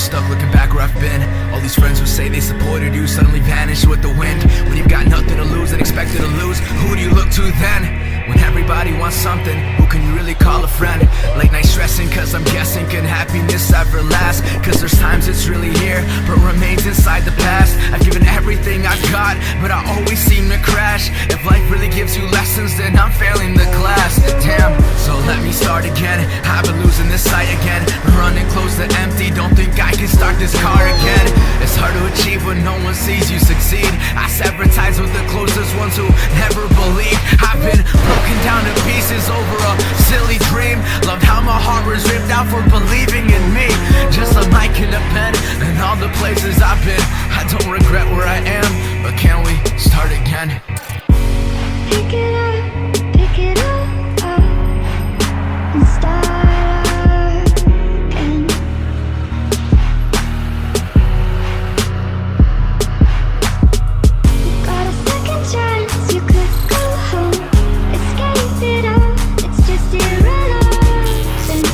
stuck looking back where I've been. All these friends who say they supported you suddenly vanish with the wind. When you've got nothing to lose and expected to lose, who do you look to then? When everybody wants something, who can you really call a friend? Late night stressing cause I'm guessing, can happiness ever last? Cause there's times it's really here, but remains inside the past. I've given everything I've got, but I always seem to crash. If life really gives you lessons, then I'm failing the class. Damn, so let me start again. I've been losing this sight again, running close to empty. Don't think I can start this car again. It's hard to achieve when no one sees you succeed. I sever ties with the closest ones who never believe. I've been broken down to pieces over a silly dream. Loved how my heart was ripped out for believing in me. Just a mic and a pen and all the places I've been. I don't regret where I am, but can we start again? Pick it up, and start again. You got a second chance, you could go home. Escape it all, it's just irrelevant.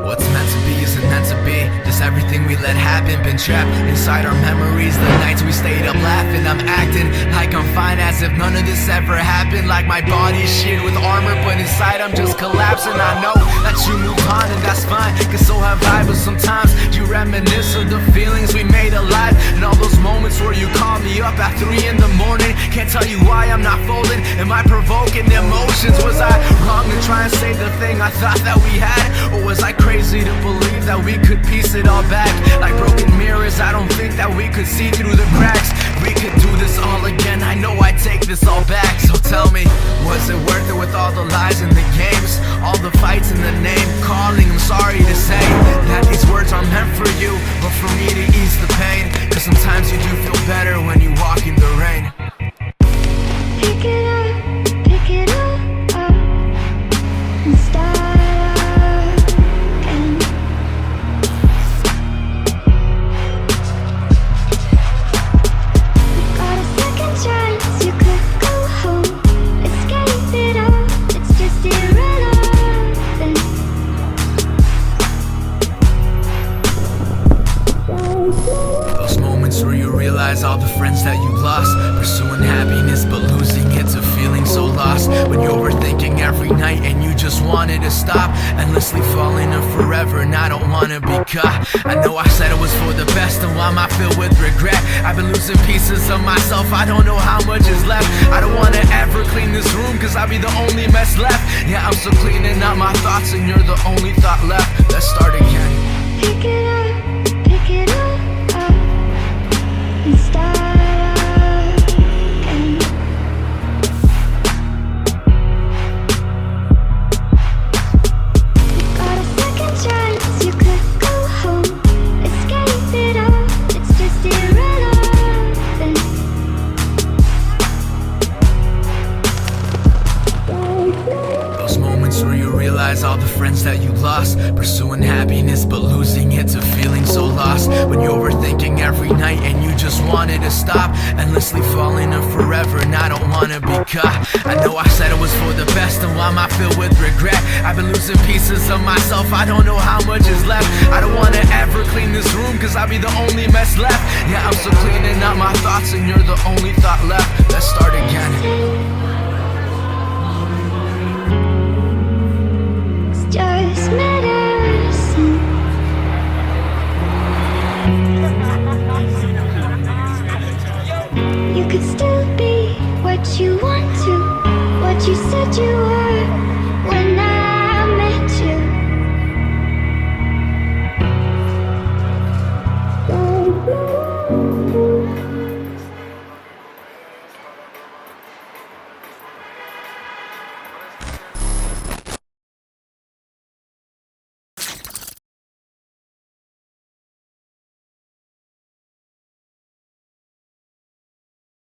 What's meant to be isn't meant to be. Just everything we let happen, been trapped inside our memories. The nights we stayed up laughing, I'm acting like I'm fine as if none of this ever happened. Like my body's sheared with armor, but inside I'm just collapsing. I know that you move on and that's fine, cause so have I. But sometimes you reminisce of the feelings we made alive, and all those moments where you call me up at 3 in the morning. Can't tell you why I'm not folding. Am I provoking emotions? Was I wrong to try and save the thing I thought that we had? Or was I crazy to believe that we could piece it all back? Like broken mirrors, I don't think that we could see through the cracks. We could do this all again, I know I'd take this all back. So tell me, was it worth it with all the lies and the games? All the fights in the name calling, I'm sorry to say that these words are meant for you, but for me to ease the pain. Cause sometimes you do feel better when you walk in the rain. Pick it up, and start again. You got a second chance, you could go home. Escape it all, it's just irrelevant. Those moments where you realize all the friends that you lost, pursuing happiness but losing it to feeling so lost. When you're overthinking every night and you just wanted to stop, endlessly falling in forever and I don't wanna be caught. I know I said it was for the best, and why am I filled with regret? I've been losing pieces of myself, I don't know how much is left. I don't wanna ever clean this room cause I'll be the only mess left. Yeah, I'm still cleaning out my thoughts and you're the only thought left. Let's start again. Pick it up, and start again. You got a second chance, you could go home. Escape it all, it's just irrelevant. Those moments where you realize all the friends that you lost, pursuing happiness but losing it to feeling so lost. When you're overthinking every night and you just wanted to stop, endlessly falling in forever and I don't wanna be caught. I know I said it was for the best, and why am I filled with regret? I've been losing pieces of myself, I don't know how much is left. I don't wanna ever clean this room cause I'll be the only mess left. Yeah, I'm still cleaning out my thoughts and you're the only thought left. Let's start